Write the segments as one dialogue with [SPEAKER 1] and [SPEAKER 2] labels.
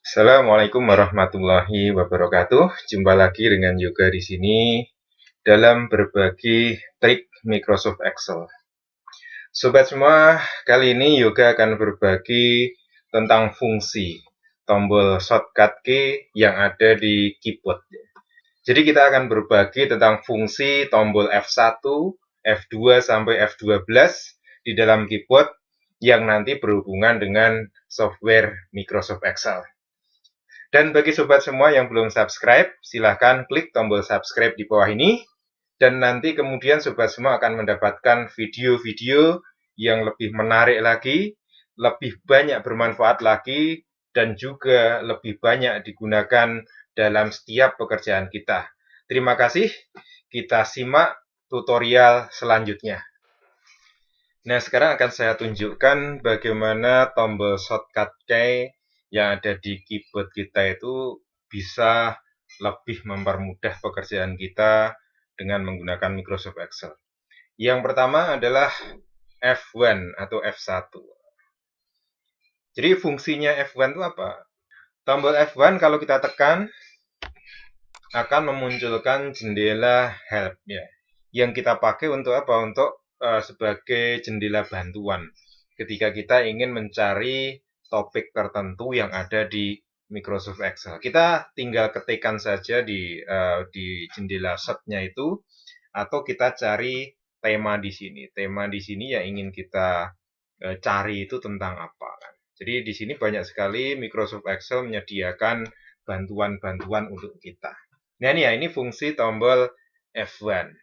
[SPEAKER 1] Assalamualaikum warahmatullahi wabarakatuh. Jumpa lagi dengan Yoga di sini dalam berbagi trik Microsoft Excel. Sobat semua, kali ini Yoga akan berbagi tentang fungsi tombol shortcut key yang ada di keyboard. Jadi kita akan berbagi tentang fungsi tombol F1, F2 sampai F12 di dalam keyboard yang nanti berhubungan dengan software Microsoft Excel. Dan bagi sobat semua yang belum subscribe, silahkan klik tombol subscribe di bawah ini. Dan nanti kemudian sobat semua akan mendapatkan video-video yang lebih menarik lagi, lebih banyak bermanfaat lagi, dan juga lebih banyak digunakan dalam setiap pekerjaan kita. Terima kasih, kita simak tutorial selanjutnya. Nah, sekarang akan saya tunjukkan bagaimana tombol shortcut key yang ada di keyboard kita itu bisa lebih mempermudah pekerjaan kita dengan menggunakan Microsoft Excel. Yang pertama adalah F1 atau F1. Jadi fungsinya F1 itu apa? Tombol F1 kalau kita tekan akan memunculkan jendela help ya. Yang kita pakai untuk apa? Untuk sebagai jendela bantuan ketika kita ingin mencari topik tertentu yang ada di Microsoft Excel. Kita tinggal ketikkan saja di jendela search-nya itu, atau kita cari tema di sini. Tema di sini yang ingin kita cari itu tentang apa kan. Jadi di sini banyak sekali Microsoft Excel menyediakan bantuan-bantuan untuk kita. Nah ini fungsi tombol F1.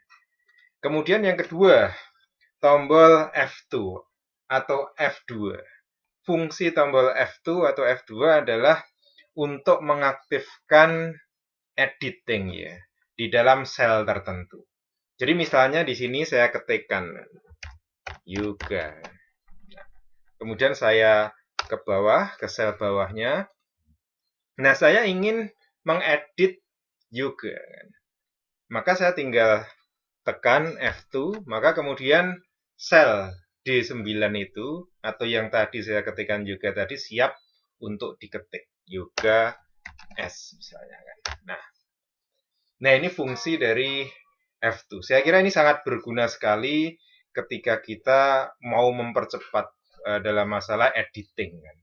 [SPEAKER 1] Kemudian yang kedua, tombol F2 atau F2. Fungsi tombol F2 atau F2 adalah untuk mengaktifkan editing ya di dalam sel tertentu. Jadi misalnya di sini saya ketikkan Yoga. Kemudian saya ke bawah, ke sel bawahnya. Nah, saya ingin mengedit Yoga. Maka saya tinggal tekan F2, maka kemudian sel D9 itu, atau yang tadi saya ketikkan Yoga tadi, siap untuk diketik. Yoga S misalnya kan. Nah ini fungsi dari F2. Saya kira ini sangat berguna sekali ketika kita mau mempercepat dalam masalah editing kan.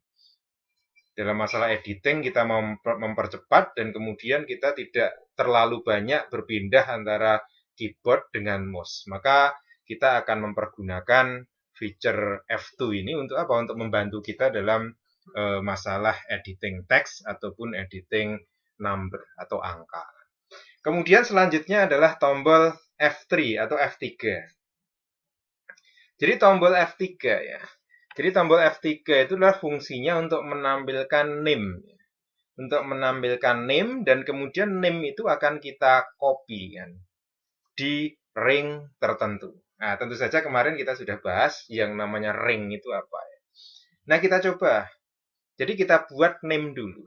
[SPEAKER 1] Dalam masalah editing kita mau mempercepat dan kemudian kita tidak terlalu banyak berpindah antara keyboard dengan mouse. Maka kita akan mempergunakan feature F2 ini untuk apa? Untuk membantu kita dalam masalah editing teks ataupun editing number atau angka. Kemudian selanjutnya adalah tombol F3 atau F3. Jadi tombol F3 ya. Jadi tombol F3 itu adalah fungsinya untuk menampilkan name. Untuk menampilkan name dan kemudian name itu akan kita copy kan di ring tertentu. Nah, tentu saja kemarin kita sudah bahas yang namanya ring itu apa ya. Nah, kita coba. Jadi kita buat name dulu.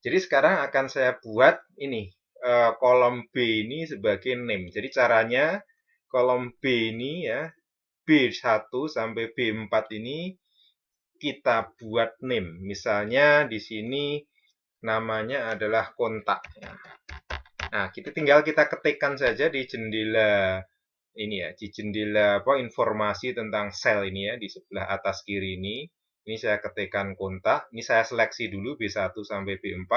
[SPEAKER 1] Jadi sekarang akan saya buat ini kolom B ini sebagai name. Jadi caranya kolom B ini ya, B1 sampai B4 ini kita buat name. Misalnya di sini namanya adalah kontak. Nah, tinggal kita ketikkan saja di jendela ini ya, di jendela informasi tentang sel ini ya, di sebelah atas kiri ini. Ini saya ketikkan kontak. Ini saya seleksi dulu B1 sampai B4.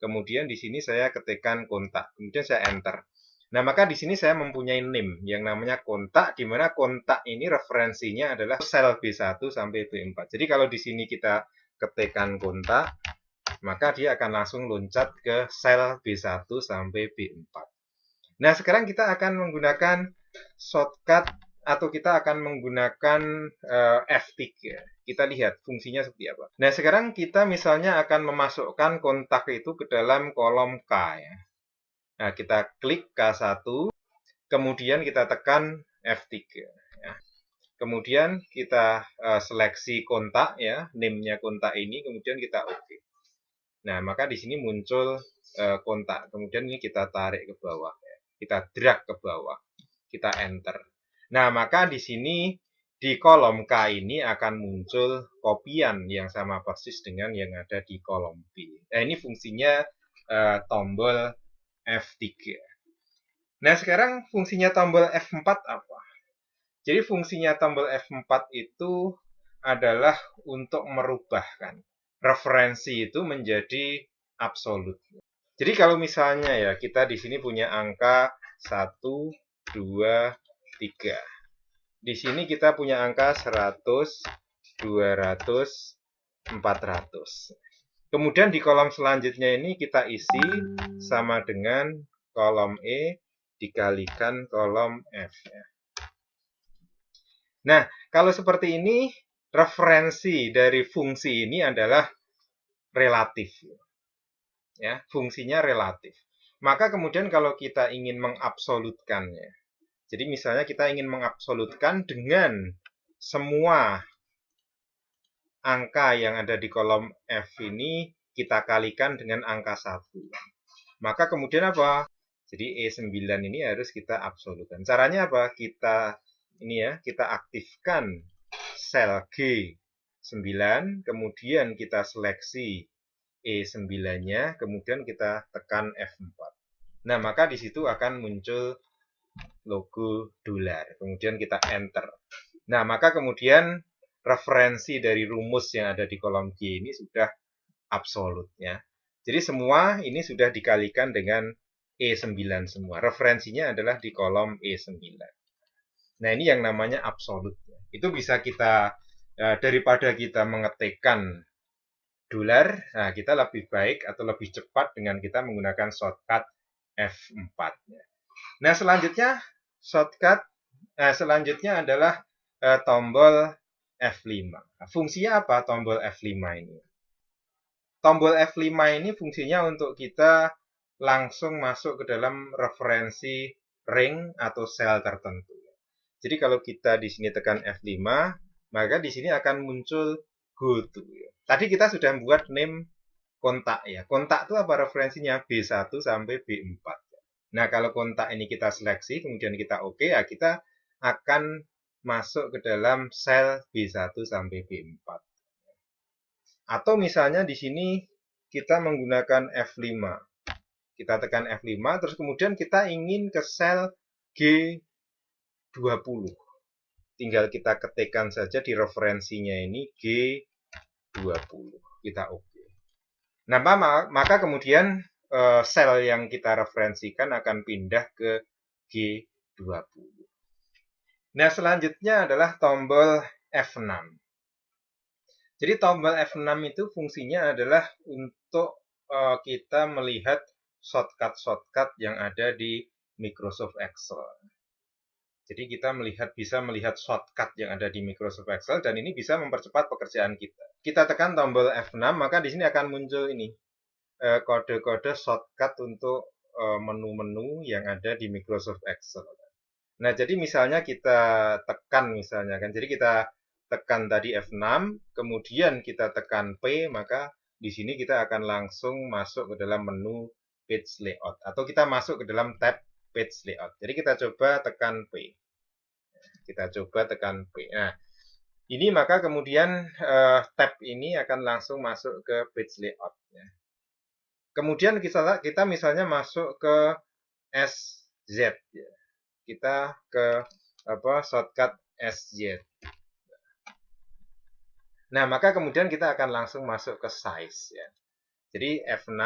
[SPEAKER 1] Kemudian di sini saya ketikkan kontak. Kemudian saya enter. Nah, maka di sini saya mempunyai name yang namanya kontak, di mana kontak ini referensinya adalah sel B1 sampai B4. Jadi kalau di sini kita ketikkan kontak, maka dia akan langsung loncat ke sel B1 sampai B4. Nah, sekarang kita akan menggunakan shortcut atau kita akan menggunakan F3. Kita lihat fungsinya seperti apa. Nah, sekarang kita misalnya akan memasukkan kontak itu ke dalam kolom K ya. Nah, kita klik K1, kemudian kita tekan F3 ya. Kemudian kita seleksi kontak ya, name-nya kontak ini, kemudian kita OK. Nah, maka di sini muncul kontak. Kemudian ini kita tarik ke bawah ya. Kita drag ke bawah. Kita enter. Nah, maka di sini di kolom K ini akan muncul kopian yang sama persis dengan yang ada di kolom B. Nah, ini fungsinya tombol F3. Nah, sekarang fungsinya tombol F4 apa? Jadi fungsinya tombol F4 itu adalah untuk merubahkan referensi itu menjadi absolut. Jadi kalau misalnya ya kita di sini punya angka 1, 2, 3. Di sini kita punya angka 100, 200, 400. Kemudian di kolom selanjutnya ini kita isi sama dengan kolom E dikalikan kolom F. Nah, kalau seperti ini, referensi dari fungsi ini adalah relatif. Ya, fungsinya relatif. Maka kemudian kalau kita ingin mengabsolutkannya, jadi misalnya kita ingin mengabsolutkan dengan semua angka yang ada di kolom F ini kita kalikan dengan angka 1. Maka kemudian apa? Jadi E9 ini harus kita absolutkan. Caranya apa? Kita aktifkan sel G9, kemudian kita seleksi E9-nya, kemudian kita tekan F4. Nah, maka di situ akan muncul logo dolar. Kemudian kita enter. Nah, maka kemudian referensi dari rumus yang ada di kolom G ini sudah absolut ya. Jadi semua ini sudah dikalikan dengan E9 semua. Referensinya adalah di kolom E9. Nah, ini yang namanya absolut. Itu bisa kita daripada kita mengetikkan dolar, nah kita lebih baik atau lebih cepat dengan kita menggunakan shortcut F4. Nah, selanjutnya adalah tombol F5. Nah, fungsinya apa tombol F5 ini? Tombol F5 ini fungsinya untuk kita langsung masuk ke dalam referensi ring atau sel tertentu. Jadi kalau kita di sini tekan F5, maka di sini akan muncul go to. Tadi kita sudah membuat name kontak ya. Kontak itu apa referensinya? B1 sampai B4. Nah, kalau kontak ini kita seleksi, kemudian kita oke, ya kita akan masuk ke dalam sel B1 sampai B4. Atau misalnya di sini kita menggunakan F5. Kita tekan F5, terus kemudian kita ingin ke sel G20. Tinggal kita ketikkan saja di referensinya ini G20. Kita oke. Nah, maka kemudian sel yang kita referensikan akan pindah ke G20. Nah, selanjutnya adalah tombol F6. Jadi tombol F6 itu fungsinya adalah untuk kita melihat shortcut-shortcut yang ada di Microsoft Excel. Jadi kita bisa melihat shortcut yang ada di Microsoft Excel dan ini bisa mempercepat pekerjaan kita. Kita tekan tombol F6, maka di sini akan muncul ini kode-kode shortcut untuk menu-menu yang ada di Microsoft Excel. Nah, jadi misalnya kita tekan misalnya kan. Jadi kita tekan tadi F6, kemudian kita tekan P, maka di sini kita akan langsung masuk ke dalam menu page layout atau kita masuk ke dalam tab page layout. Jadi kita coba tekan P. Kita coba tekan P. Nah, ini maka kemudian tab ini akan langsung masuk ke page layout ya. Kemudian kita misalnya masuk ke SZ ya. Kita ke shortcut SZ. Nah, maka kemudian kita akan langsung masuk ke size ya. Jadi F6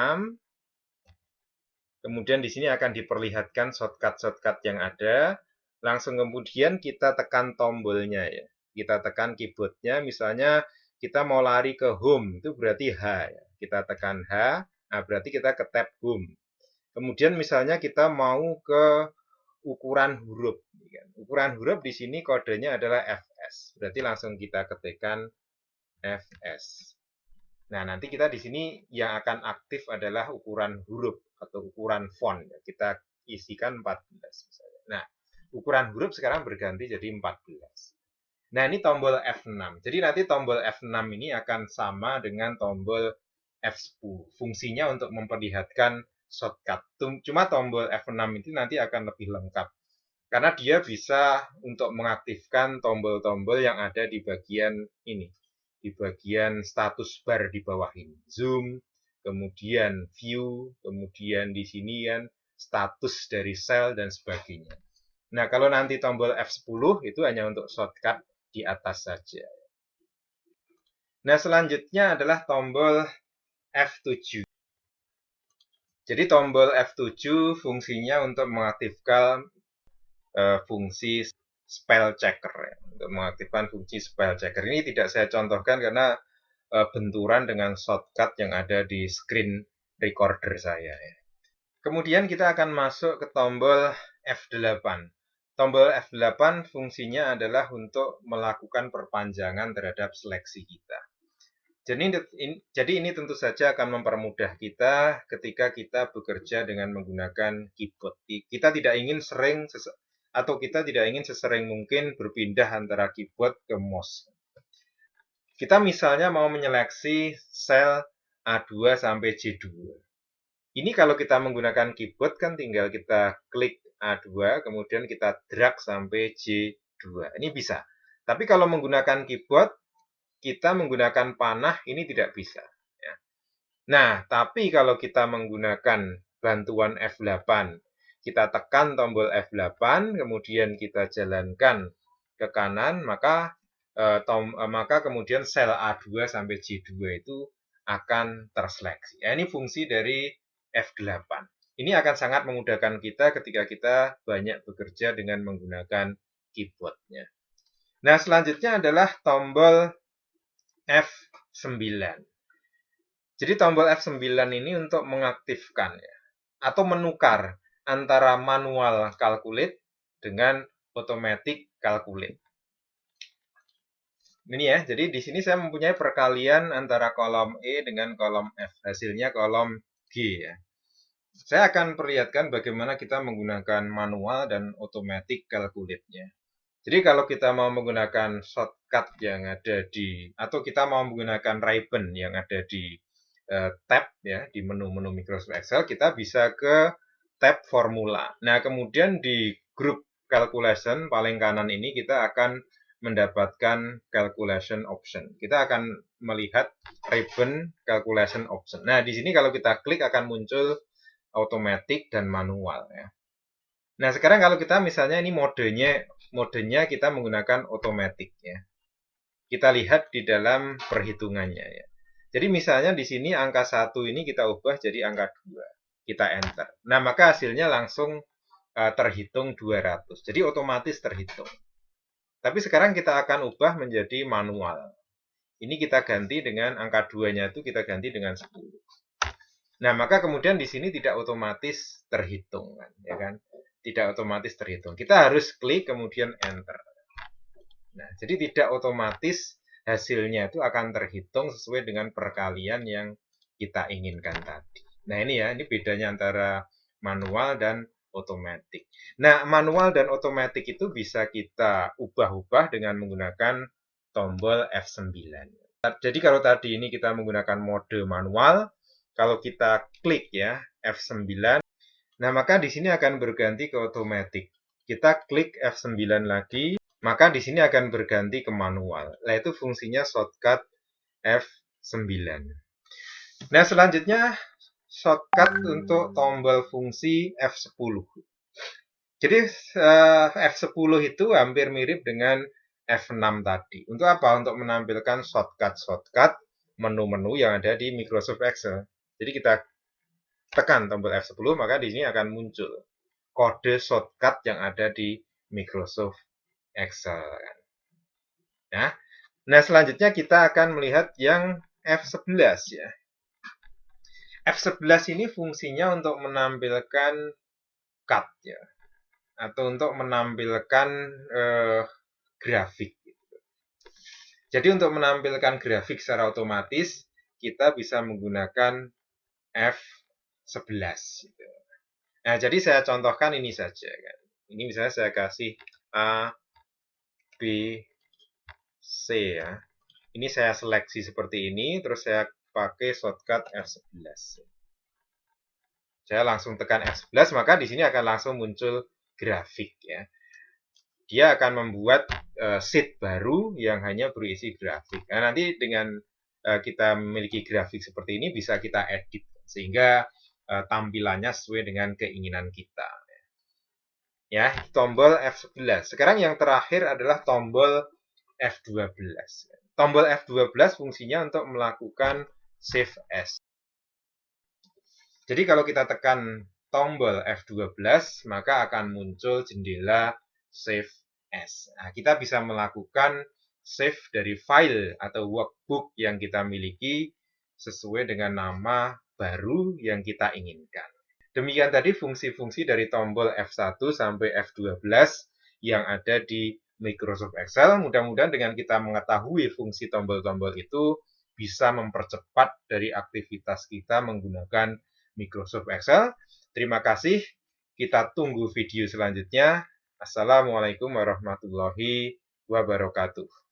[SPEAKER 1] kemudian di sini akan diperlihatkan shortcut-shortcut yang ada. Langsung kemudian kita tekan tombolnya ya. Kita tekan keyboardnya, misalnya kita mau lari ke home, itu berarti H ya. Kita tekan H, nah berarti kita ke tab home. Kemudian misalnya kita mau ke ukuran huruf. Ukuran huruf di sini kodenya adalah FS. Berarti langsung kita ketikkan FS. Nah, nanti kita di sini yang akan aktif adalah ukuran huruf atau ukuran font. Kita isikan 14 misalnya. Nah, ukuran huruf sekarang berganti jadi 14. Nah, ini tombol F6. Jadi nanti tombol F6 ini akan sama dengan tombol F10. Fungsinya untuk memperlihatkan shortcut. Cuma tombol F6 itu nanti akan lebih lengkap. Karena dia bisa untuk mengaktifkan tombol-tombol yang ada di bagian ini, di bagian status bar di bawah ini. Zoom, kemudian view, kemudian di sini kan status dari sel dan sebagainya. Nah, kalau nanti tombol F10 itu hanya untuk shortcut di atas saja. Nah, selanjutnya adalah tombol F7. Jadi tombol F7 fungsinya untuk mengaktifkan fungsi spell checker ya. Untuk mengaktifkan fungsi spell checker ini tidak saya contohkan karena benturan dengan shortcut yang ada di screen recorder saya ya. Kemudian kita akan masuk ke tombol F8. Tombol F8 fungsinya adalah untuk melakukan perpanjangan terhadap seleksi kita. Jadi ini tentu saja akan mempermudah kita ketika kita bekerja dengan menggunakan keyboard. Kita tidak ingin sesering mungkin berpindah antara keyboard ke mouse. Kita misalnya mau menyeleksi sel A2 sampai J2. Ini kalau kita menggunakan keyboard kan tinggal kita klik A2, kemudian kita drag sampai J2. Ini bisa. Tapi kalau menggunakan keyboard, kita menggunakan panah ini tidak bisa. Ya. Nah, tapi kalau kita menggunakan bantuan F8, kita tekan tombol F8, kemudian kita jalankan ke kanan, maka kemudian sel A2 sampai J2 itu akan terseleksi. Ya, ini fungsi dari F8. Ini akan sangat memudahkan kita ketika kita banyak bekerja dengan menggunakan keyboardnya. Nah, selanjutnya adalah tombol F9. Jadi tombol F9 ini untuk mengaktifkan ya, atau menukar antara manual calculate dengan automatic calculate. Ini ya, jadi di sini saya mempunyai perkalian antara kolom E dengan kolom F. Hasilnya kolom G ya. Saya akan perlihatkan bagaimana kita menggunakan manual dan automatic calculate-nya. Jadi kalau kita mau menggunakan shortcut yang ada atau kita mau menggunakan ribbon yang ada di tab ya, di menu-menu Microsoft Excel, kita bisa ke tab formula. Nah, kemudian di grup calculation paling kanan ini kita akan mendapatkan calculation option. Kita akan melihat ribbon calculation option. Nah, di sini kalau kita klik akan muncul automatic dan manual ya. Nah, sekarang kalau kita misalnya ini modenya kita menggunakan automatic ya. Kita lihat di dalam perhitungannya ya. Jadi misalnya di sini angka 1 ini kita ubah jadi angka 2. Kita enter. Nah, maka hasilnya langsung terhitung 200. Jadi otomatis terhitung. Tapi sekarang kita akan ubah menjadi manual. Ini kita ganti dengan angka 2-nya itu kita ganti dengan 10. Nah, maka kemudian di sini tidak otomatis terhitung kan, ya kan? Tidak otomatis terhitung. Kita harus klik kemudian enter. Nah, jadi tidak otomatis hasilnya itu akan terhitung sesuai dengan perkalian yang kita inginkan tadi. Nah, ini ya, ini bedanya antara manual dan otomatis. Nah, manual dan otomatis itu bisa kita ubah-ubah dengan menggunakan tombol F9. Jadi kalau tadi ini kita menggunakan mode manual, kalau kita klik ya F9, nah maka di sini akan berganti ke otomatis. Kita klik F9 lagi, maka di sini akan berganti ke manual. Nah, itu fungsinya shortcut F9. Nah, selanjutnya shortcut untuk tombol fungsi F10. Jadi F10 itu hampir mirip dengan F6 tadi. Untuk apa? Untuk menampilkan shortcut menu-menu yang ada di Microsoft Excel. Jadi kita tekan tombol F10, maka di sini akan muncul kode shortcut yang ada di Microsoft Excel. Ya. Nah, selanjutnya kita akan melihat yang F11 ya. F11 ini fungsinya untuk menampilkan cut ya, atau untuk menampilkan grafik. Jadi untuk menampilkan grafik secara otomatis kita bisa menggunakan F11. Nah, jadi saya contohkan ini saja kan. Ini misalnya saya kasih A, B, C ya. Ini saya seleksi seperti ini, terus saya pakai shortcut F11. Saya langsung tekan F11, maka di sini akan langsung muncul grafik ya. dia akan membuat sheet baru yang hanya berisi grafik. Nah, nanti dengan kita memiliki grafik seperti ini bisa kita edit sehingga tampilannya sesuai dengan keinginan kita. Ya, tombol F11. Sekarang yang terakhir adalah tombol F12. Tombol F12 fungsinya untuk melakukan save as. Jadi kalau kita tekan tombol F12, maka akan muncul jendela save as. Nah, kita bisa melakukan save dari file atau workbook yang kita miliki sesuai dengan nama baru yang kita inginkan. Demikian tadi fungsi-fungsi dari tombol F1 sampai F12 yang ada di Microsoft Excel. Mudah-mudahan dengan kita mengetahui fungsi tombol-tombol itu bisa mempercepat dari aktivitas kita menggunakan Microsoft Excel. Terima kasih. Kita tunggu video selanjutnya. Assalamualaikum warahmatullahi wabarakatuh.